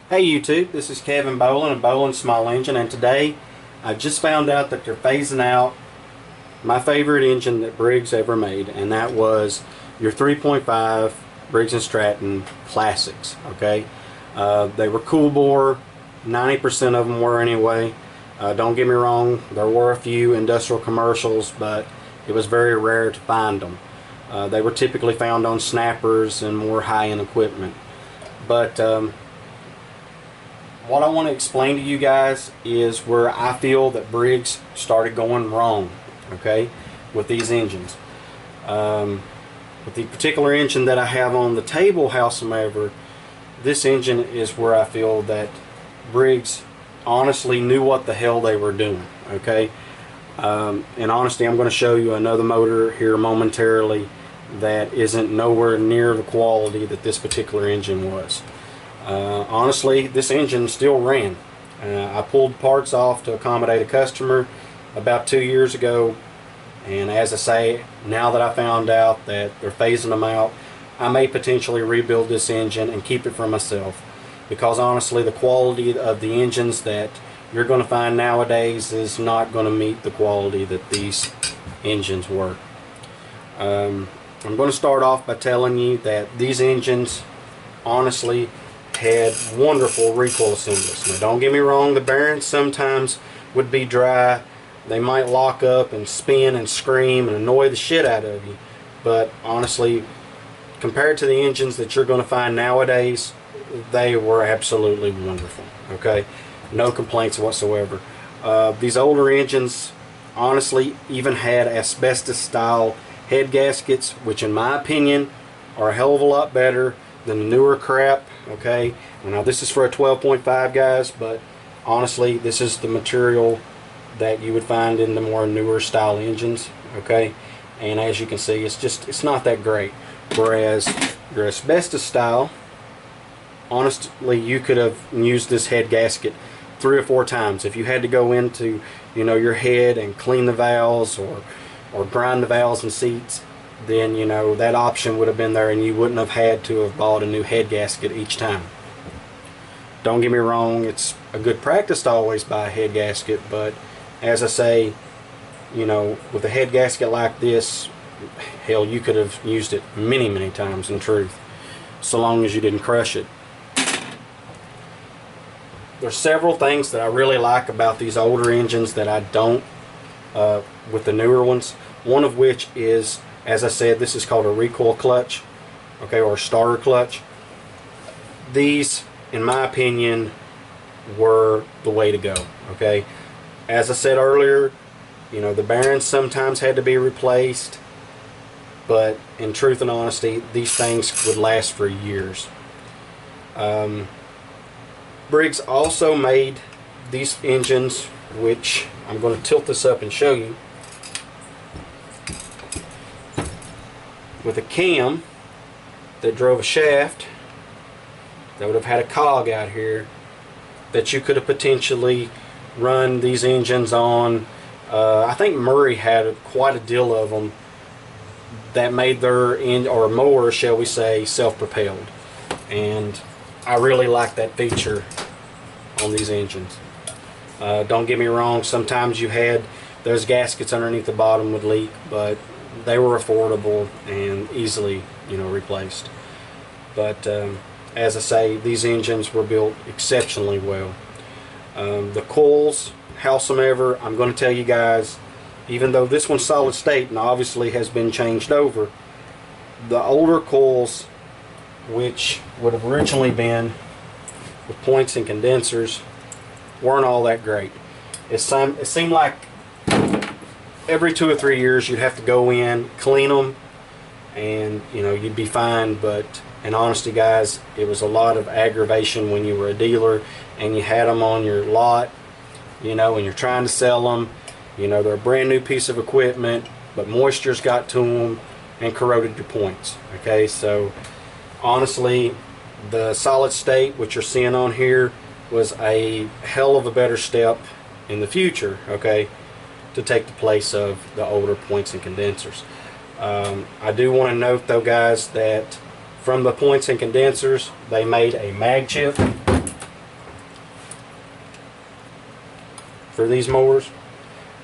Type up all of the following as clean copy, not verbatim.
Hey YouTube, this is Kevin Boland of Boland Small Engine, and today I just found out that they're phasing out my favorite engine that Briggs ever made, and that was your 3.5 Briggs & Stratton Classics. Okay, they were cool bore, 90% of them were anyway. Don't get me wrong, there were a few industrial commercials, but it was very rare to find them. They were typically found on snappers and more high-end equipment. But what I want to explain to you guys is where I feel that Briggs started going wrong, okay, with these engines. With the particular engine that I have on the table, howsoever, this engine is where I feel that Briggs honestly knew what the hell they were doing, okay. And honestly, I'm going to show you another motor here momentarily that isn't nowhere near the quality that this particular engine was. Honestly, this engine still ran. I pulled parts off to accommodate a customer about 2 years ago, and as I say, now that I found out that they're phasing them out, I may potentially rebuild this engine and keep it for myself, because honestly the quality of the engines that you're going to find nowadays is not going to meet the quality that these engines were. I'm going to start off by telling you that these engines honestly had wonderful recoil assemblies. Now don't get me wrong, the bearings sometimes would be dry. They might lock up and spin and scream and annoy the shit out of you, but honestly, compared to the engines that you're going to find nowadays, they were absolutely wonderful. Okay, no complaints whatsoever. These older engines honestly even had asbestos style head gaskets, which in my opinion are a hell of a lot better than the newer crap. Okay, now this is for a 12.5, guys, but honestly this is the material that you would find in the more newer style engines. Okay, and as you can see, it's not that great. Whereas your asbestos style, honestly, you could have used this head gasket 3 or 4 times if you had to go into, you know, your head and clean the valves or grind the valves and seats. Then, you know, that option would have been there, and you wouldn't have had to have bought a new head gasket each time. Don't get me wrong, it's a good practice to always buy a head gasket, but as I say, you know, with a head gasket like this, hell, you could have used it many times in truth, so long as you didn't crush it. There's several things that I really like about these older engines that I don't with the newer ones. One of which is, as I said, this is called a recoil clutch, okay, or a starter clutch. These, in my opinion, were the way to go. Okay, as I said earlier, you know, the bearings sometimes had to be replaced, but in truth and honesty, these things would last for years. Briggs also made these engines, which I'm going to tilt this up and show you, with a cam that drove a shaft that would have had a cog out here that you could have potentially run these engines on. I think Murray had quite a deal of them that made their or more, shall we say, self-propelled, and I really like that feature on these engines. Don't get me wrong, sometimes you had those gaskets underneath the bottom would leak, but they were affordable and easily, you know, replaced. But as I say, these engines were built exceptionally well. The coils, howsoever, I'm going to tell you guys, even though this one's solid state and obviously has been changed over, the older coils, which would have originally been with points and condensers, weren't all that great. It seemed like every 2 or 3 years you'd have to go in, clean them, and you know, you'd be fine. But in honesty, guys, it was a lot of aggravation when you were a dealer and you had them on your lot, you know, and you're trying to sell them. You know, they're a brand new piece of equipment, but moisture's got to them and corroded your points. Okay, so honestly, the solid state, which you're seeing on here, was a hell of a better step in the future, okay, to take the place of the older points and condensers. I do want to note though, guys, that from the points and condensers they made a mag chip, for these mowers,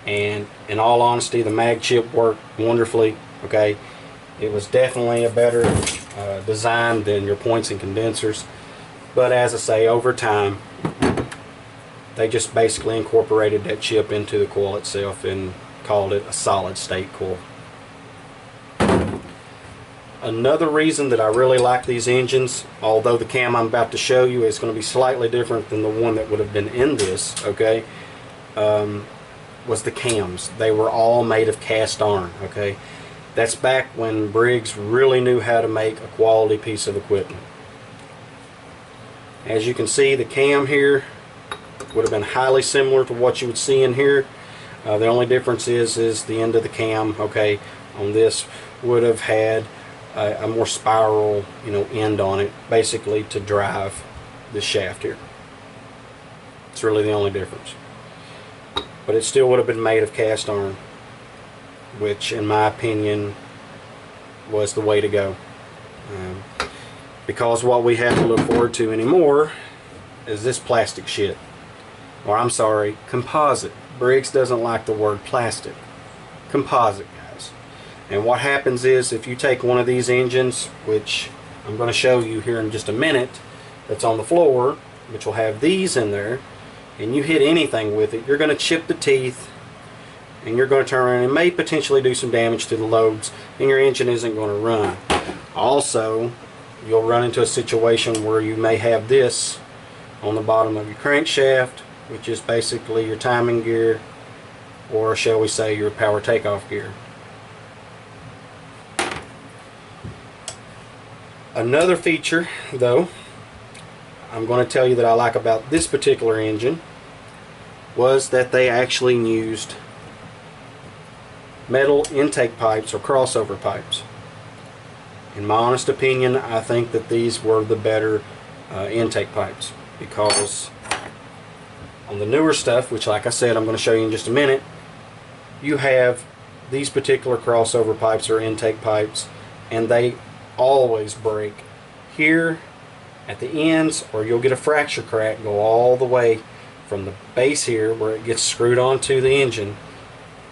and in all honesty, the mag chip worked wonderfully. Okay, it was definitely a better design than your points and condensers, but as I say, over time they just basically incorporated that chip into the coil itself and called it a solid state coil. Another reason that I really like these engines, although the cam I'm about to show you is going to be slightly different than the one that would have been in this, okay, was the cams. They were all made of cast iron, okay. That's back when Briggs really knew how to make a quality piece of equipment. As you can see, the cam here would have been highly similar to what you would see in here. The only difference is the end of the cam, okay, on this would have had a more spiral, you know, end on it, basically to drive the shaft here. It's really the only difference. But it still would have been made of cast iron, which in my opinion was the way to go. Because what we have to look forward to anymore is this plastic shit. Or I'm sorry, composite. Briggs doesn't like the word plastic. Composite, guys. And what happens is, if you take one of these engines, which I'm going to show you here in just a minute, that's on the floor, which will have these in there, and you hit anything with it, you're going to chip the teeth, and you're going to turn around and may potentially do some damage to the lobes, and your engine isn't going to run. Also, you'll run into a situation where you may have this on the bottom of your crankshaft, which is basically your timing gear, or shall we say your power takeoff gear. Another feature, though, I'm going to tell you that I like about this particular engine was that they actually used metal intake pipes or crossover pipes. In my honest opinion, I think that these were the better intake pipes, because on the newer stuff, which like I said I'm going to show you in just a minute, you have these particular crossover pipes or intake pipes, and they always break here at the ends, or you'll get a fracture crack go all the way from the base here where it gets screwed onto the engine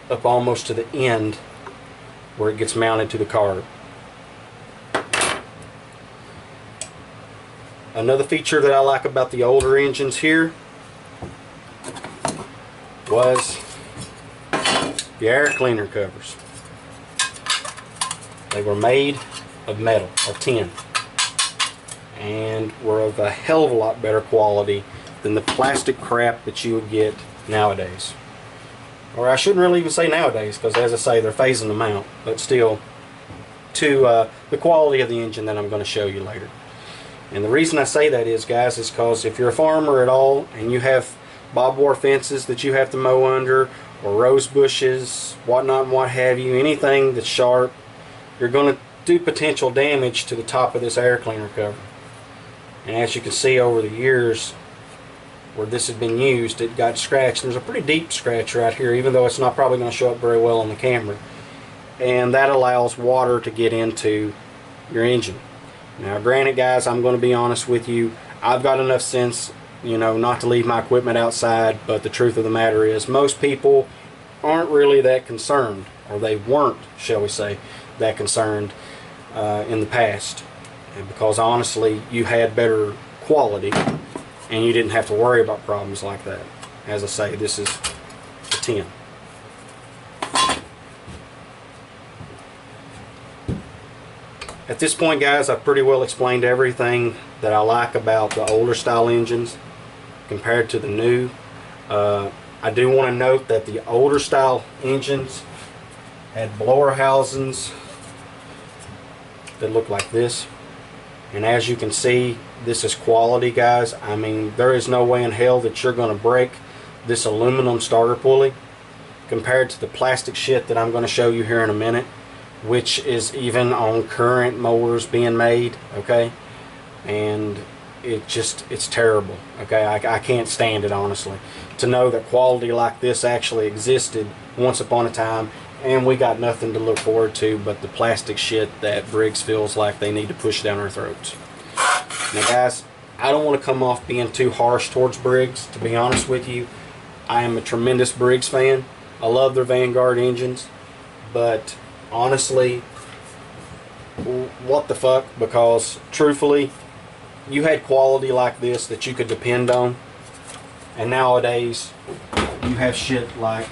up almost to the end where it gets mounted to the carb. Another feature that I like about the older engines here was the air cleaner covers. They were made of metal or tin and were of a hell of a lot better quality than the plastic crap that you would get nowadays. Or I shouldn't really even say nowadays, because as I say, they're phasing them out, but still to the quality of the engine that I'm going to show you later. And the reason I say that is, guys, is because if you're a farmer at all and you have barbed wire fences that you have to mow under, or rose bushes, whatnot and what have you, anything that's sharp, you're going to do potential damage to the top of this air cleaner cover. And as you can see over the years where this has been used, it got scratched. There's a pretty deep scratch right here, even though it's not probably going to show up very well on the camera. And that allows water to get into your engine. Now granted, guys, I'm going to be honest with you, I've got enough sense, you know, not to leave my equipment outside, but the truth of the matter is most people aren't really that concerned, or they weren't, shall we say, that concerned in the past, and because honestly you had better quality and you didn't have to worry about problems like that. As I say, this is a 10. At this point, guys, I've pretty well explained everything that I like about the older style engines compared to the new. I do want to note that the older style engines had blower housings that look like this, and as you can see, this is quality, guys. I mean, there is no way in hell that you're going to break this aluminum starter pulley compared to the plastic shit that I'm going to show you here in a minute, which is even on current mowers being made, okay? And it's terrible, okay? I can't stand it, honestly. To know that quality like this actually existed once upon a time, and we got nothing to look forward to but the plastic shit that Briggs feels like they need to push down our throats. Now, guys, I don't want to come off being too harsh towards Briggs, to be honest with you. I am a tremendous Briggs fan. I love their Vanguard engines, but honestly, what the fuck? Because truthfully, you had quality like this that you could depend on, and nowadays you have shit like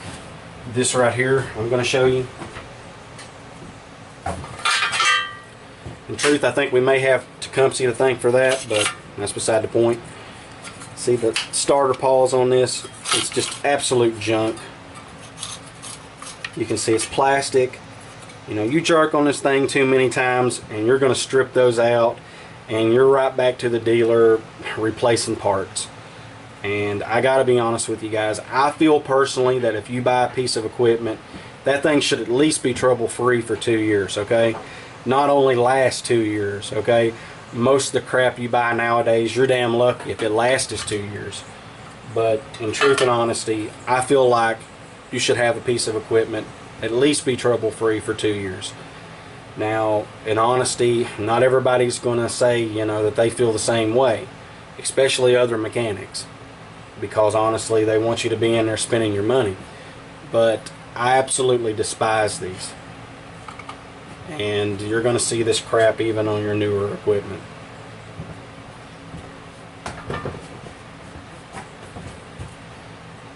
this right here. I'm going to show you. In truth, I think we may have Tecumseh to thank for that, but that's beside the point. See the starter paws on this? It's just absolute junk. You can see it's plastic. You know, you jerk on this thing too many times and you're going to strip those out, and you're right back to the dealer replacing parts. And I gotta be honest with you guys, I feel personally that if you buy a piece of equipment, that thing should at least be trouble free for 2 years, okay? Not only last 2 years, okay? Most of the crap you buy nowadays, you're damn lucky if it lasts us 2 years. But in truth and honesty, I feel like you should have a piece of equipment at least be trouble free for 2 years. Now, in honesty, not everybody's gonna say, you know, that they feel the same way, especially other mechanics, because honestly they want you to be in there spending your money. But I absolutely despise these, and you're going to see this crap even on your newer equipment.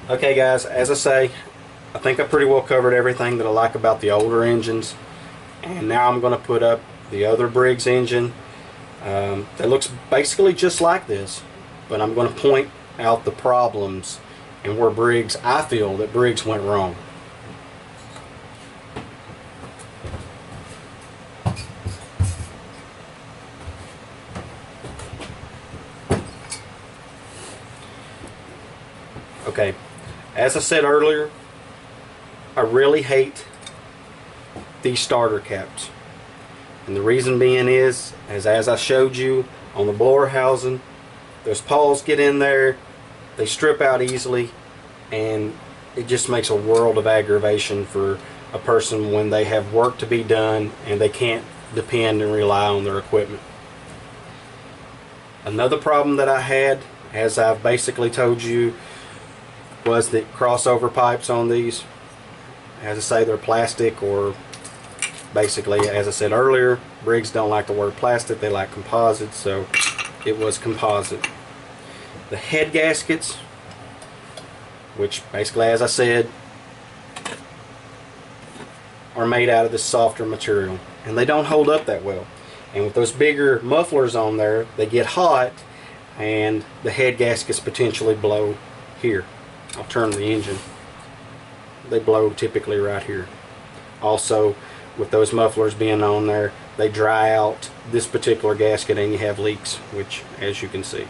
Okay guys, as I say, I think I pretty well covered everything that I like about the older engines, and now I'm going to put up the other Briggs engine that looks basically just like this, but I'm going to point out the problems and where Briggs, I feel that Briggs went wrong. Okay, as I said earlier, I really hate these starter caps, and the reason being is, as I showed you on the blower housing, those paws get in there, they strip out easily, and it just makes a world of aggravation for a person when they have work to be done and they can't depend and rely on their equipment. Another problem that I had, as I've basically told you, was the crossover pipes on these. As I say, they're plastic, or basically, as I said earlier, Briggs don't like the word plastic, they like composite, so it was composite. The head gaskets, which basically, as I said, are made out of this softer material, and they don't hold up that well. And with those bigger mufflers on there, they get hot and the head gaskets potentially blow here. I'll turn the engine. They blow typically right here. Also, with those mufflers being on there, they dry out this particular gasket and you have leaks, which, as you can see,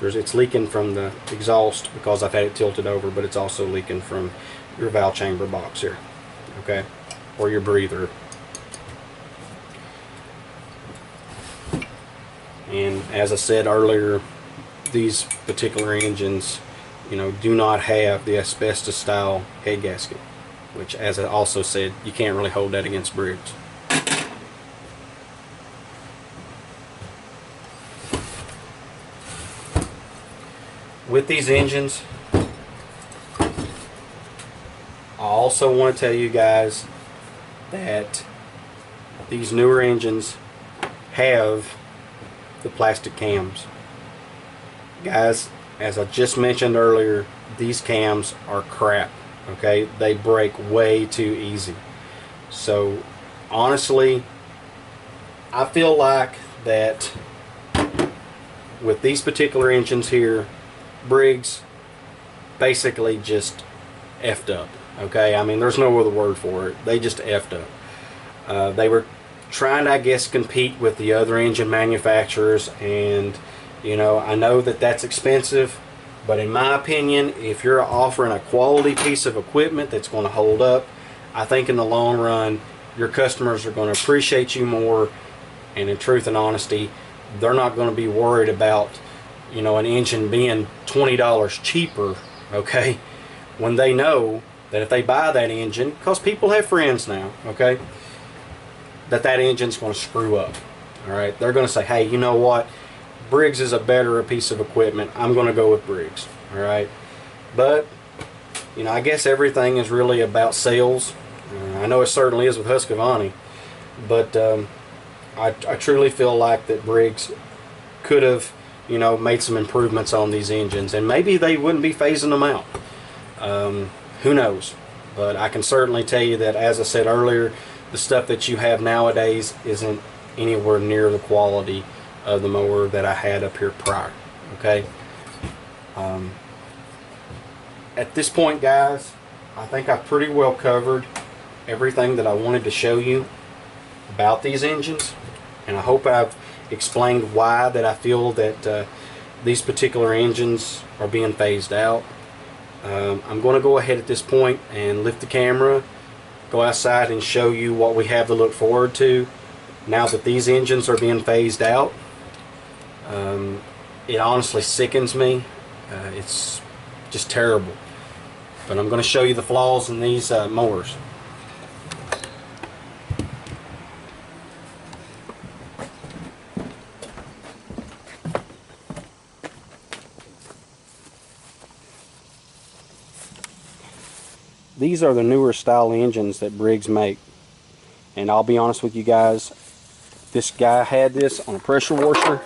it's leaking from the exhaust because I've had it tilted over, but it's also leaking from your valve chamber box here, okay, or your breather. And as I said earlier, these particular engines, you know, do not have the asbestos style head gasket, which, as I also said, you can't really hold that against Briggs. With these engines, I also want to tell you guys that these newer engines have the plastic cams. Guys, as I just mentioned earlier, these cams are crap, okay? They break way too easy. So honestly, I feel like that with these particular engines here, Briggs basically just effed up, okay? I mean, there's no other word for it. They just effed up. They were trying to, I guess, compete with the other engine manufacturers, and you know, I know that that's expensive, but in my opinion, if you're offering a quality piece of equipment that's going to hold up, I think in the long run your customers are going to appreciate you more, and in truth and honesty, they're not going to be worried about, you know, an engine being $20 cheaper, okay, when they know that if they buy that engine, because people have friends now, okay, that engine's going to screw up. All right, they're going to say, hey, you know what, Briggs is a better piece of equipment, I'm going to go with Briggs. All right, but you know, I guess everything is really about sales. I know it certainly is with Husqvarna, but I truly feel like that Briggs could have, you know, made some improvements on these engines, and maybe they wouldn't be phasing them out. Who knows? But I can certainly tell you that, as I said earlier, the stuff that you have nowadays isn't anywhere near the quality of the mower that I had up here prior. Okay. At this point, guys, I think I've pretty well covered everything that I wanted to show you about these engines, and I hope I've explained why that I feel that these particular engines are being phased out. I'm going to go ahead at this point and lift the camera, go outside and show you what we have to look forward to now that these engines are being phased out. It honestly sickens me. It's just terrible. But I'm going to show you the flaws in these mowers. These are the newer style engines that Briggs make, and I'll be honest with you guys, this guy had this on a pressure washer.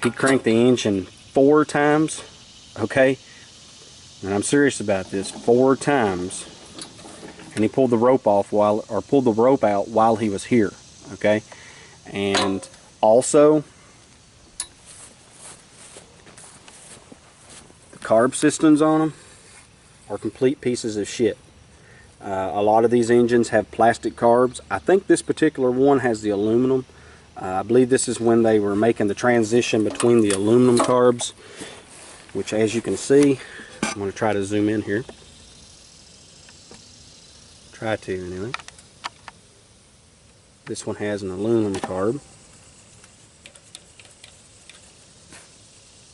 He cranked the engine 4 times, okay, and I'm serious about this, 4 times, and he pulled the rope off pulled the rope out while he was here, okay. And also, carb systems on them are complete pieces of shit. A lot of these engines have plastic carbs. I think this particular one has the aluminum. I believe this is when they were making the transition between the aluminum carbs, which, as you can see, I'm going to try to zoom in here. Try to anyway. This one has an aluminum carb,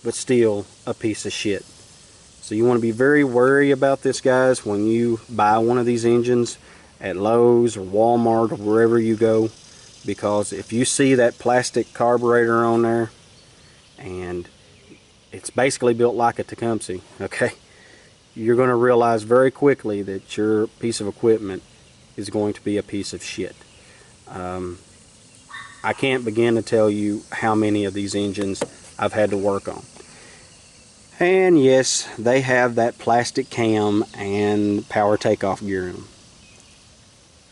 but still a piece of shit. So you want to be very wary about this, guys, when you buy one of these engines at Lowe's or Walmart or wherever you go, because if you see that plastic carburetor on there, and it's basically built like a Tecumseh, okay, you're going to realize very quickly that your piece of equipment is going to be a piece of shit. I can't begin to tell you how many of these engines I've had to work on. And yes, they have that plastic cam and power takeoff gear in them.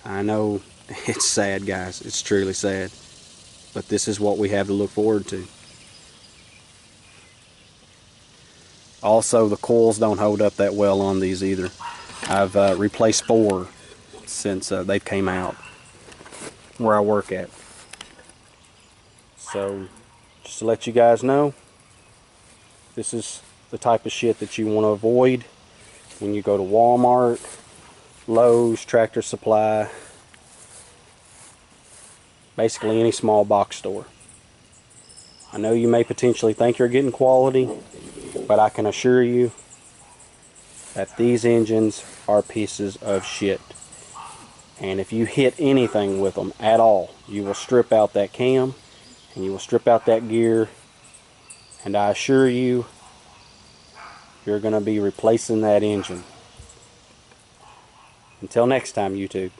I know it's sad, guys. It's truly sad. But this is what we have to look forward to. Also, the coils don't hold up that well on these either. I've replaced 4 since they've came out where I work at. So, just to let you guys know, this is the type of shit that you want to avoid when you go to Walmart, Lowe's, Tractor Supply, basically any small box store. I know you may potentially think you're getting quality, but I can assure you that these engines are pieces of shit. And if you hit anything with them at all, you will strip out that cam and you will strip out that gear, and I assure you, you're going to be replacing that engine. Until next time, YouTube.